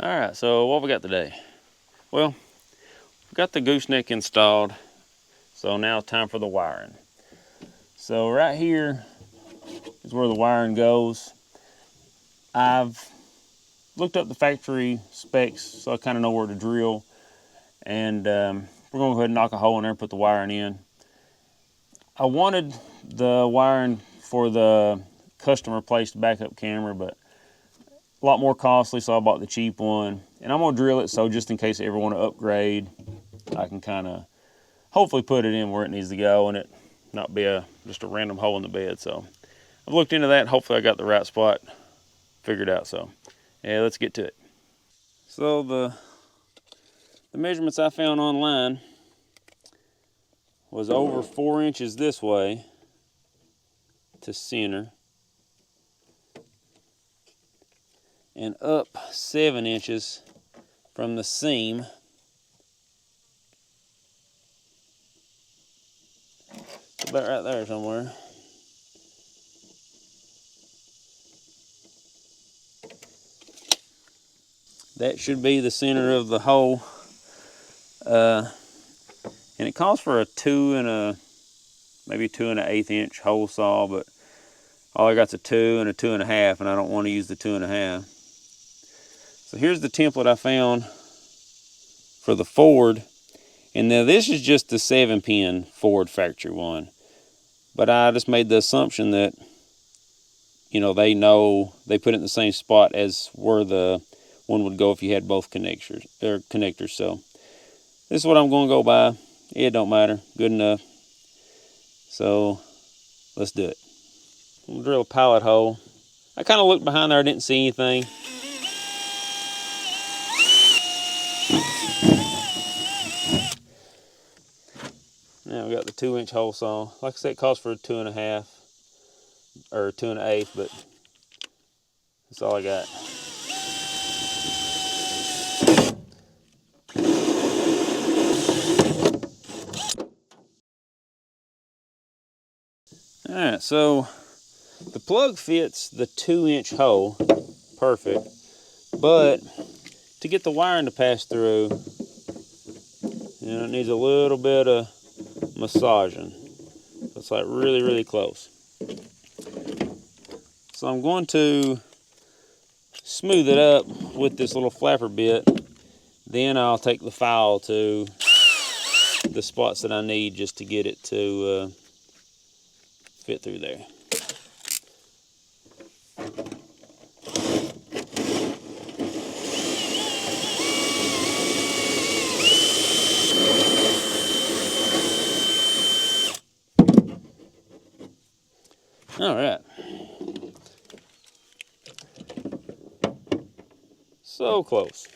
Alright, so what we got today? Well, we got the gooseneck installed, so now it's time for the wiring. So right here is where the wiring goes. I've looked up the factory specs, so I kind of know where to drill, and we're going to go ahead and knock a hole in there and put the wiring in. I wanted the wiring for the custom placed backup camera, but a lot more costly, so I bought the cheap one. And I'm going to drill it, so just in case I ever want to upgrade, I can kind of hopefully put it in where it needs to go and it not be just a random hole in the bed. So I've looked into that, and hopefully I got the right spot figured out. So yeah, let's get to it. So the measurements I found online was over 4 inches this way to center and up 7 inches from the seam about right there somewhere. That should be the center of the hole, and it calls for a 2 and maybe 2 1/8 inch hole saw, but all I got's a 2 and a 2 1/2, and I don't want to use the 2 1/2. So here's the template I found for the Ford, and now this is just the 7-pin Ford factory one, but I just made the assumption that, you know, they put it in the same spot as where the one would go if you had both connectors. So this is what I'm going to go by. It don't matter, good enough. So let's do it. We'll drill a pilot hole. I kind of looked behind there, I didn't see anything. Now we got the 2-inch hole saw. Like I said, it calls for a 2 1/2 or 2 1/8, but that's all I got. Alright, so the plug fits the 2-inch hole perfect, but to get the wiring to pass through, you know, it needs a little bit of massaging. It's like really, really close. So I'm going to smooth it up with this little flapper bit. Then I'll take the file to the spots that I need just to get it to fit through there. All right. So close.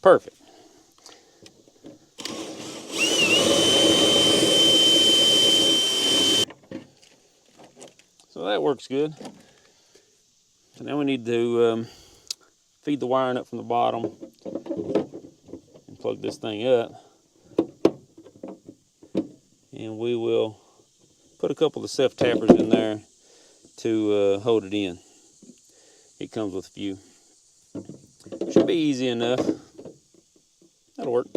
Perfect. So that works good. So now we need to feed the wiring up from the bottom and plug this thing up. And we will put a couple of self-tappers in there to hold it in. It comes with a few. Should be easy enough. That'll work.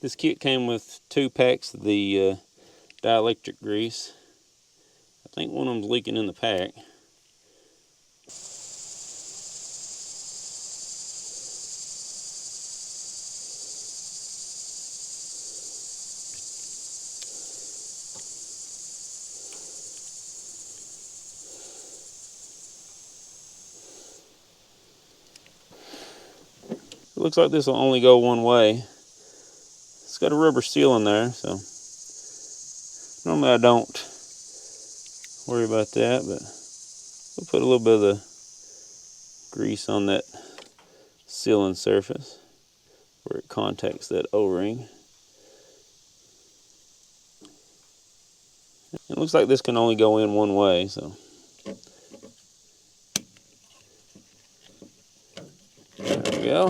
This kit came with 2 packs of the dielectric grease. I think one of them's leaking in the pack. It looks like this will only go one way. It's got a rubber seal in there, so normally I don't worry about that, but we'll put a little bit of the grease on that sealing surface where it contacts that O-ring. It looks like this can only go in one way, so there we go.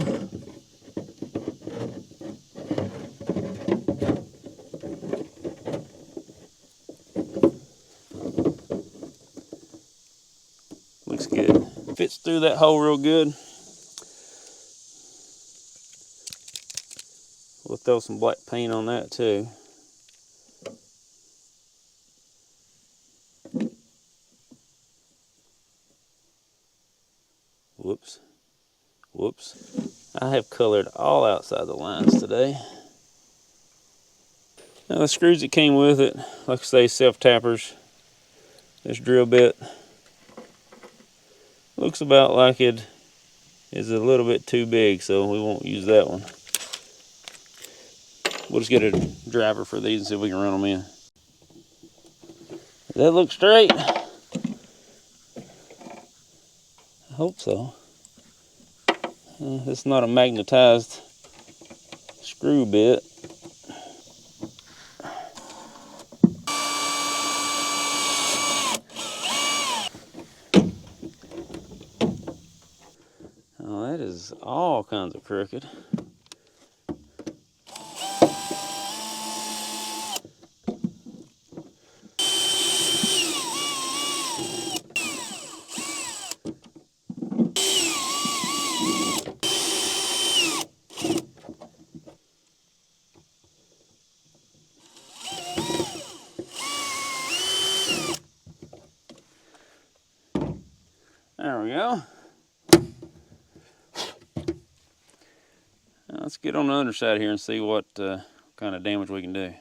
Looks good. Fits through that hole real good. We'll throw some black paint on that too. Whoops. Whoops. I have colored all outside the lines today. Now the screws that came with it, like I say, self-tappers. This drill bit looks about like it is a little bit too big, so we won't use that one. We'll just get a driver for these and see if we can run them in. Does that look straight? I hope so. It's not a magnetized screw bit. Oh, that is all kinds of crooked. There we go. Now let's get on the underside here and see what kind of damage we can do.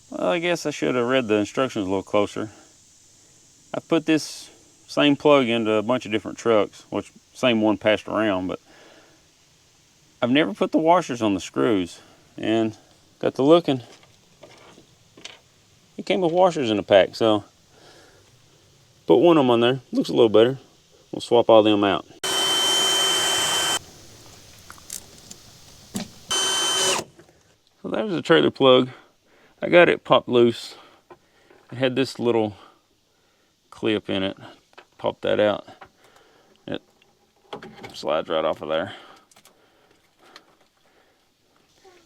Well, I guess I should have read the instructions a little closer. I put this same plug into a bunch of different trucks, which same one passed around, but I've never put the washers on the screws, and got to looking. It came with washers in the pack, so put one of them on there. Looks a little better. We'll swap all them out. So there's the trailer plug. I got it popped loose. It had this little clip in it. Popped that out. It slides right off of there.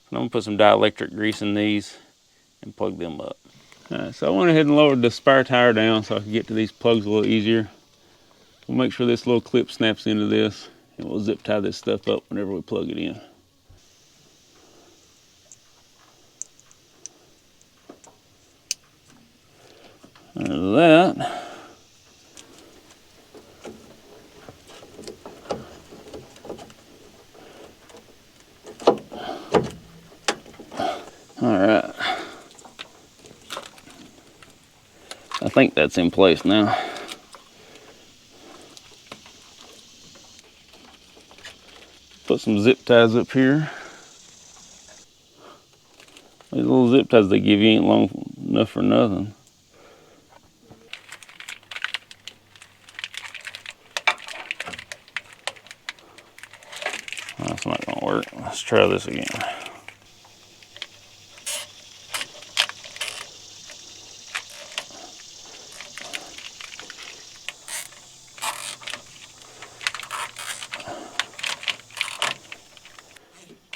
And I'm gonna put some dielectric grease in these and plug them up. Alright, so I went ahead and lowered the spare tire down so I could get to these plugs a little easier. We'll make sure this little clip snaps into this, and we'll zip tie this stuff up whenever we plug it in. There's that. All right. I think that's in place now. Put some zip ties up here. These little zip ties they give you ain't long enough for nothing. That's not gonna work. Let's try this again.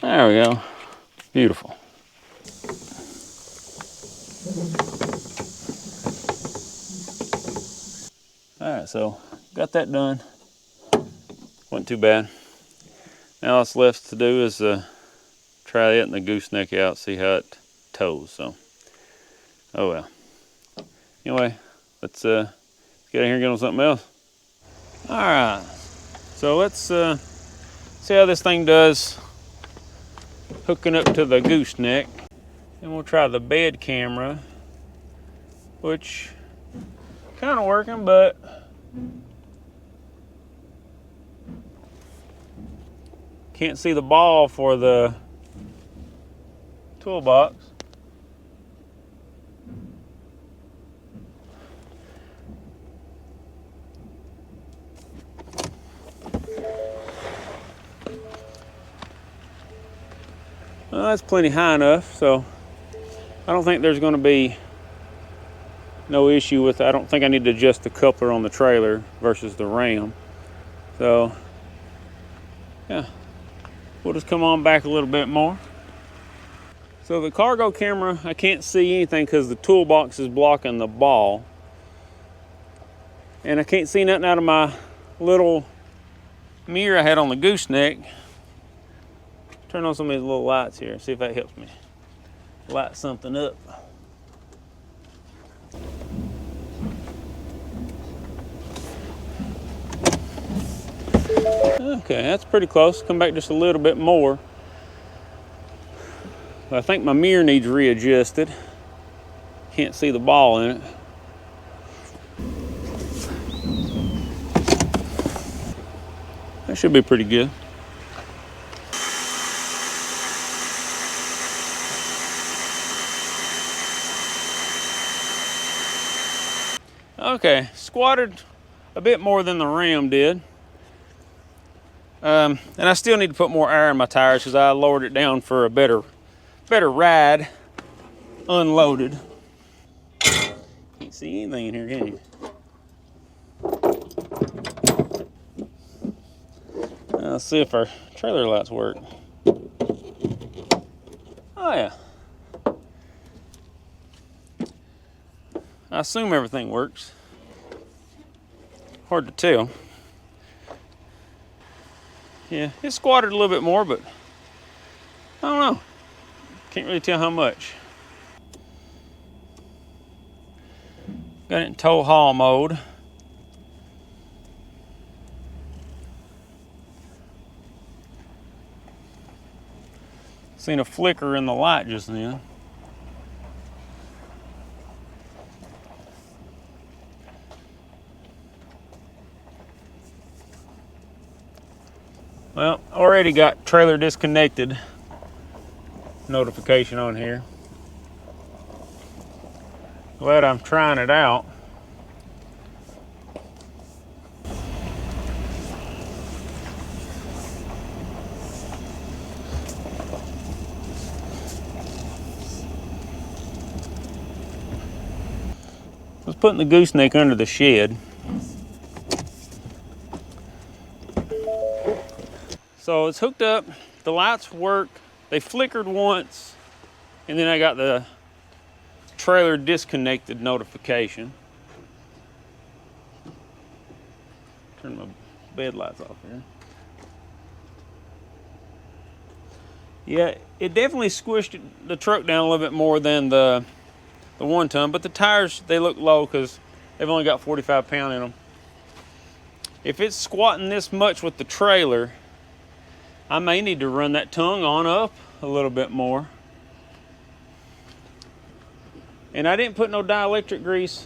There we go. Beautiful. Alright, so got that done. Wasn't too bad. Now all that's left to do is try it and the gooseneck out, see how it tows. So, oh well. Anyway, let's get out here and get on something else. Alright, so let's see how this thing does hooking up to the gooseneck. And we'll try the bed camera, which kind of working, but can't see the ball for the toolbox. Well, that's plenty high enough, so I don't think there's going to be no issue with it. I don't think I need to adjust the coupler on the trailer versus the ram. So yeah, we'll just come on back a little bit more. So the cargo camera, I can't see anything because the toolbox is blocking the ball. And I can't see nothing out of my little mirror I had on the gooseneck. Turn on some of these little lights here, see if that helps me light something up. Okay, that's pretty close. Come back just a little bit more. I think my mirror needs readjusted. Can't see the ball in it. That should be pretty good. Okay, squatted a bit more than the ram did. And I still need to put more air in my tires because I lowered it down for a better ride, unloaded. Can't see anything in here, can you? Let's see if our trailer lights work. Oh yeah. I assume everything works. Hard to tell. Yeah, it squatted a little bit more, but I don't know. Can't really tell how much. Got it in tow haul mode. Seen a flicker in the light just then. Well, already got trailer disconnected notification on here. Glad I'm trying it out. I was putting the gooseneck under the shed. So it's hooked up, the lights work, they flickered once, and then I got the trailer disconnected notification. Turn my bed lights off here. Yeah, it definitely squished the truck down a little bit more than the 1 ton, but the tires, they look low because they've only got 45 pounds in them. If it's squatting this much with the trailer, I may need to run that tongue on up a little bit more. And I didn't put no dielectric grease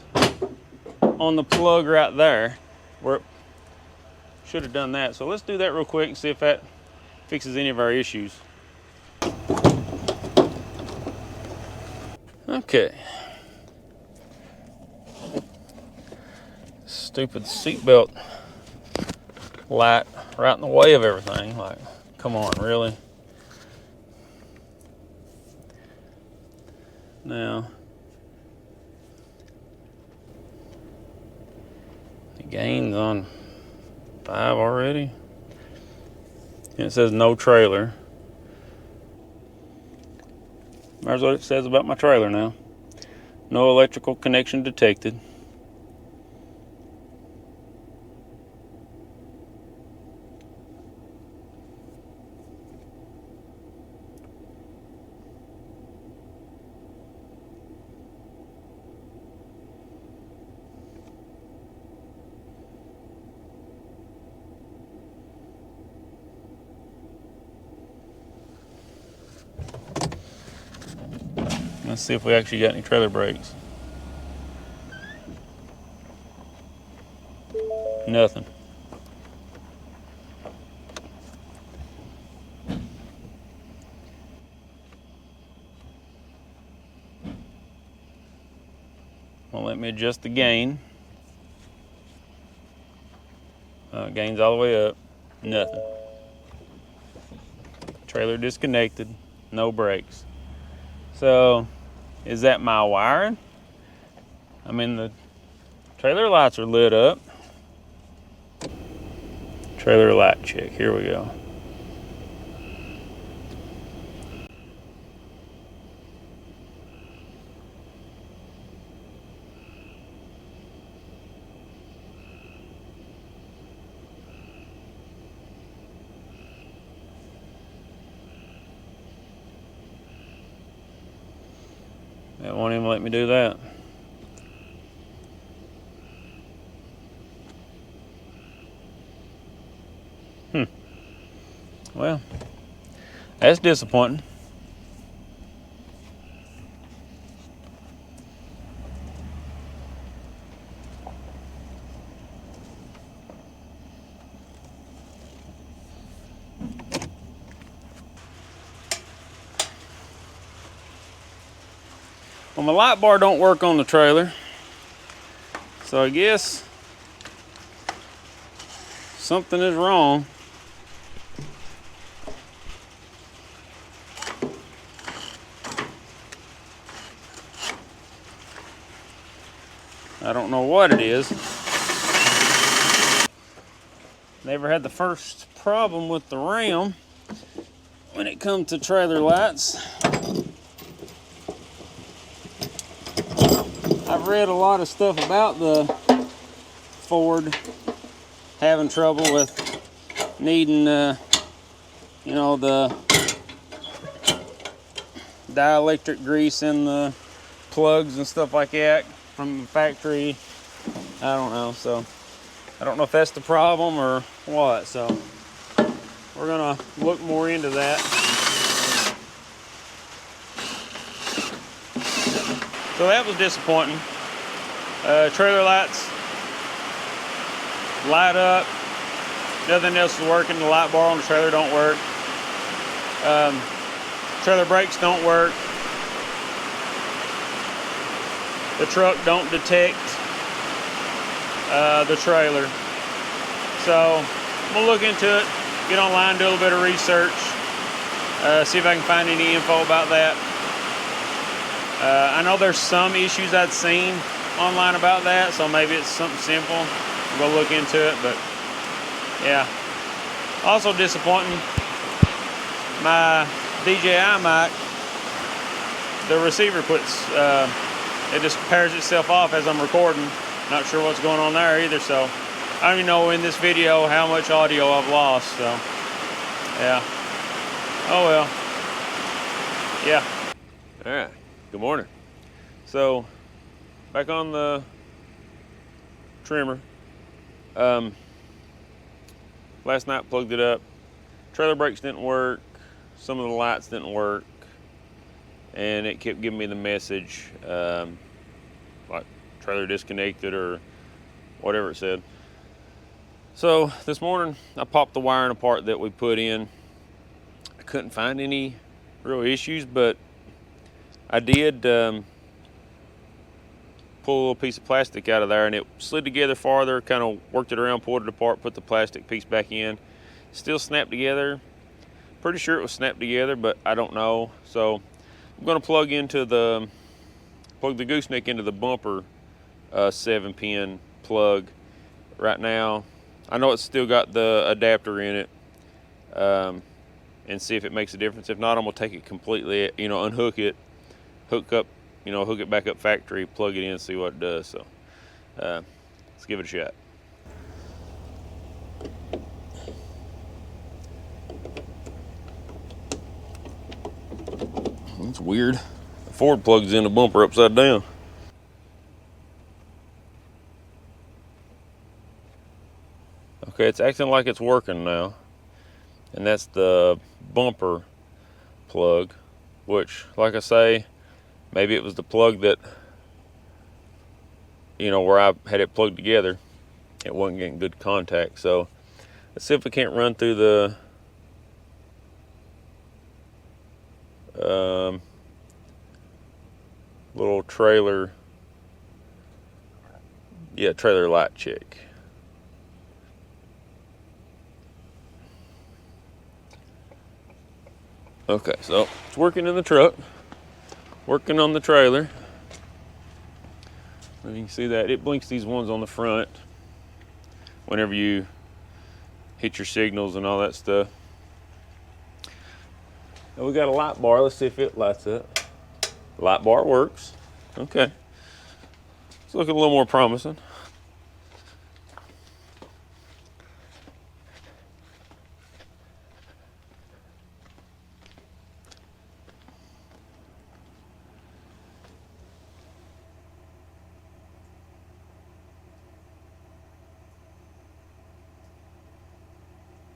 on the plug right there, where should have done that. So let's do that real quick and see if that fixes any of our issues. Okay. Stupid seatbelt light right in the way of everything. Like, come on, really? Now, the gain's on 5 already. And it says no trailer. There's what it says about my trailer now. No electrical connection detected. Let's see if we actually got any trailer brakes. Nothing. Well, let me adjust the gain. Gain's all the way up. Nothing. Trailer disconnected. no brakes. So is that my wiring? I mean, the trailer lights are lit up. Trailer light check, here we go. It won't even let me do that. Well, that's disappointing. Well, my light bar don't work on the trailer, so I guess something is wrong. I don't know what it is. Never had the first problem with the ram when it comes to trailer lights. I've read a lot of stuff about the Ford having trouble with needing, you know, the dielectric grease in the plugs and stuff like that from the factory. I don't know, so I don't know if that's the problem or what, so we're gonna look more into that. So that was disappointing. Trailer lights light up, nothing else is working. The light bar on the trailer don't work. Trailer brakes don't work. The truck don't detect the trailer. So I'm gonna look into it, get online, do a little bit of research, see if I can find any info about that. I know there's some issues I'd seen online about that, so maybe it's something simple. We'll go look into it, but yeah. Also disappointing, my DJI mic, the receiver puts, it just pairs itself off as I'm recording. Not sure what's going on there either, so I don't even know in this video how much audio I've lost, so yeah. Oh well. Yeah. All right. Good morning. So, back on the Tremor. Last night plugged it up. Trailer brakes didn't work. Some of the lights didn't work. And it kept giving me the message, like trailer disconnected or whatever it said. So this morning I popped the wiring apart that we put in. I couldn't find any real issues, but I did pull a little piece of plastic out of there, and it slid together farther, kind of worked it around, pulled it apart, put the plastic piece back in. Still snapped together. Pretty sure it was snapped together, but I don't know. So I'm gonna plug the gooseneck into the bumper 7-pin plug right now. I know it's still got the adapter in it, and see if it makes a difference. If not, I'm gonna take it completely, you know, unhook it, hook it back up factory, plug it in, see what it does. So let's give it a shot. That's weird. The Ford plugs in the bumper upside down. Okay, it's acting like it's working now. And that's the bumper plug, which, like I say, maybe it was the plug that, you know, where I had it plugged together, it wasn't getting good contact. So let's see if we can't run through the little trailer light check. Okay, so it's working in the truck, working on the trailer. And you can see that it blinks these ones on the front whenever you hit your signals and all that stuff. And we got a light bar. Let's see if it lights up. Light bar works. Okay. It's looking a little more promising.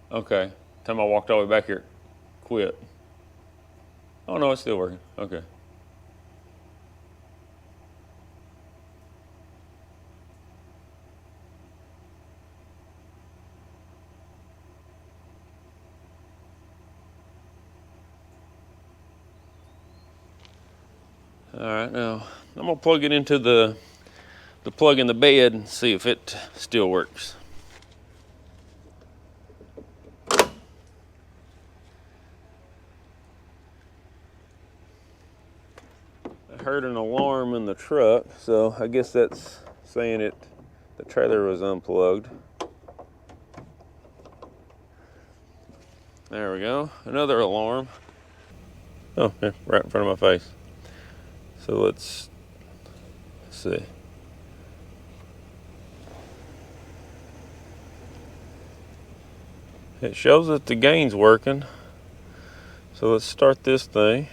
Okay. Time I walked all the way back here. Quit. Oh no, it's still working. Okay. All right, now I'm gonna plug it into the plug in the bed and see if it still works. I heard an alarm in the truck, so I guess that's saying the trailer was unplugged. There we go, another alarm. Oh, yeah, right in front of my face. So let's see. It shows that the gain's working. So let's start this thing.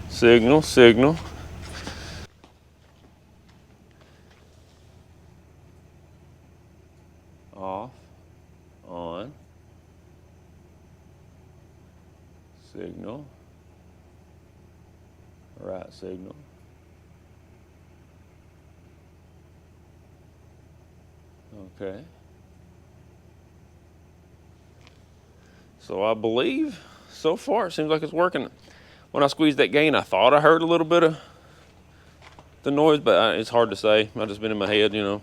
Signal, signal. Off, on. Signal. Right signal. Okay. So I believe so far it seems like it's working. When I squeezed that gain, I thought I heard a little bit of the noise, but it's hard to say. I've just been in my head, you know.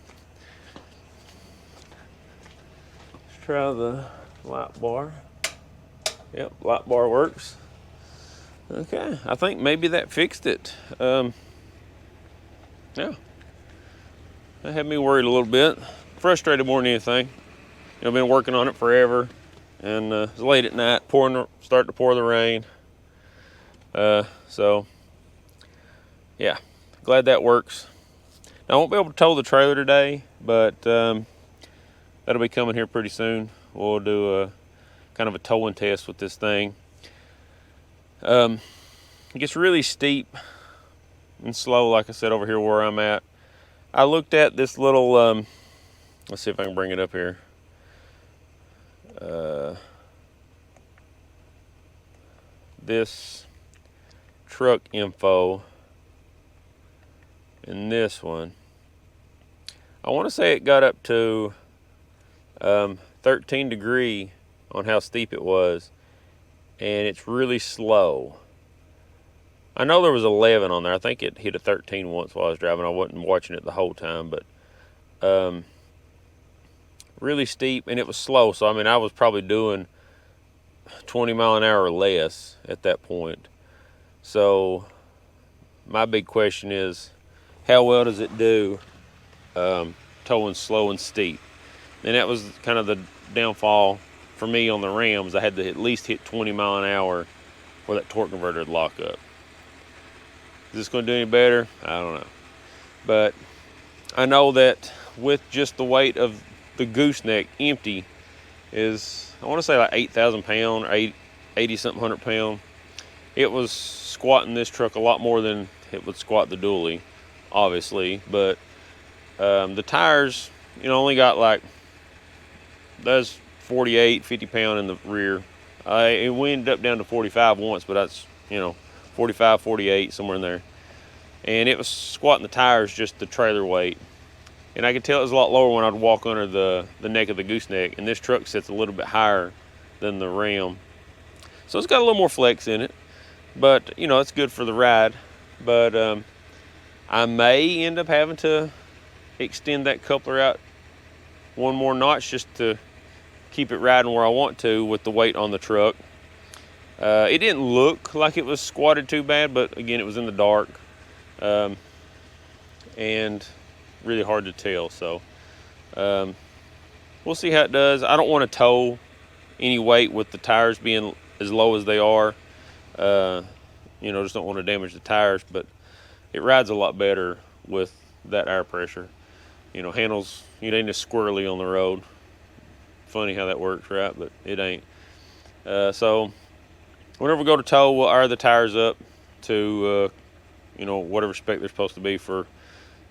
Let's try the light bar. Yep, light bar works. Okay, I think maybe that fixed it. Yeah, that had me worried a little bit. Frustrated more than anything. You know, I've been working on it forever, and it's late at night, starting to pour the rain. So, yeah, glad that works. Now, I won't be able to tow the trailer today, but that'll be coming here pretty soon. We'll do a kind of a towing test with this thing. It gets really steep and slow, like I said, over here where I'm at. I looked at this little, let's see if I can bring it up here. This truck info and this one. I want to say it got up to 13 degree on how steep it was, and it's really slow. I know there was 11 on there. I think it hit a 13 once while I was driving. I wasn't watching it the whole time, but really steep, and it was slow. So I mean, I was probably doing 20 mile an hour or less at that point. So my big question is, how well does it do towing slow and steep? And that was kind of the downfall for me on the Rams. I had to at least hit 20 mile an hour for that torque converter to lock up. Is this going to do any better? I don't know. But I know that with just the weight of the Gooseneck empty is, I want to say like 8,000 pound or 80 something 100 pound. It was squatting this truck a lot more than it would squat the dually, obviously. But the tires, you know, only got like, that's 48, 50 pound in the rear. It went up down to 45 once, but that's, you know, 45, 48, somewhere in there. And it was squatting the tires just the trailer weight. And I could tell it was a lot lower when I'd walk under the neck of the Gooseneck. And this truck sits a little bit higher than the Ram. So it's got a little more flex in it. But, you know, it's good for the ride. But I may end up having to extend that coupler out one more notch just to keep it riding where I want to with the weight on the truck. It didn't look like it was squatted too bad, but again, it was in the dark and really hard to tell. So we'll see how it does. I don't want to tow any weight with the tires being as low as they are. You know, just don't want to damage the tires, but it rides a lot better with that air pressure. You know, handles, it ain't as squirrely on the road. Funny how that works, right? But it ain't. So whenever we go to tow, we'll air the tires up to, you know, whatever spec they're supposed to be for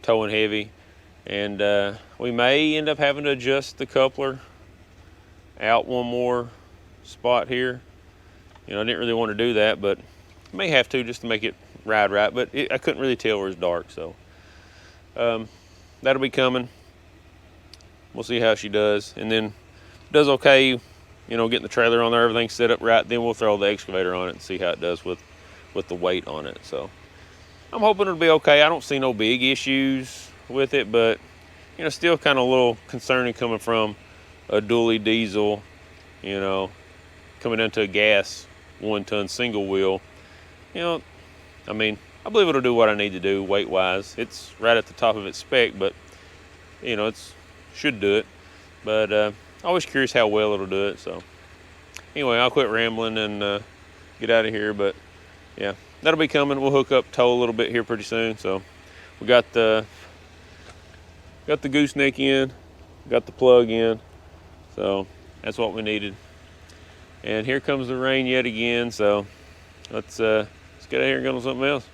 towing heavy. And we may end up having to adjust the coupler out one more spot here. You know, I didn't really want to do that, but I may have to just to make it ride right. But I couldn't really tell where it's dark, so that'll be coming. We'll see how she does. And then does okay, you know, getting the trailer on there, everything's set up right, then we'll throw the excavator on it and see how it does with the weight on it. So I'm hoping it'll be okay. I don't see no big issues with it, but you know, still kind of a little concerning coming from a dually diesel, you know, coming into a gas 1-ton single wheel. You know, I mean, I believe it'll do what I need to do weight wise. It's right at the top of its spec, but you know, it's should do it. But always curious how well it'll do it. So anyway, I'll quit rambling and get out of here. But yeah, that'll be coming. We'll hook up tow a little bit here pretty soon. So we got the gooseneck in, got the plug in. So that's what we needed. And here comes the rain yet again. So let's get out here and go on something else.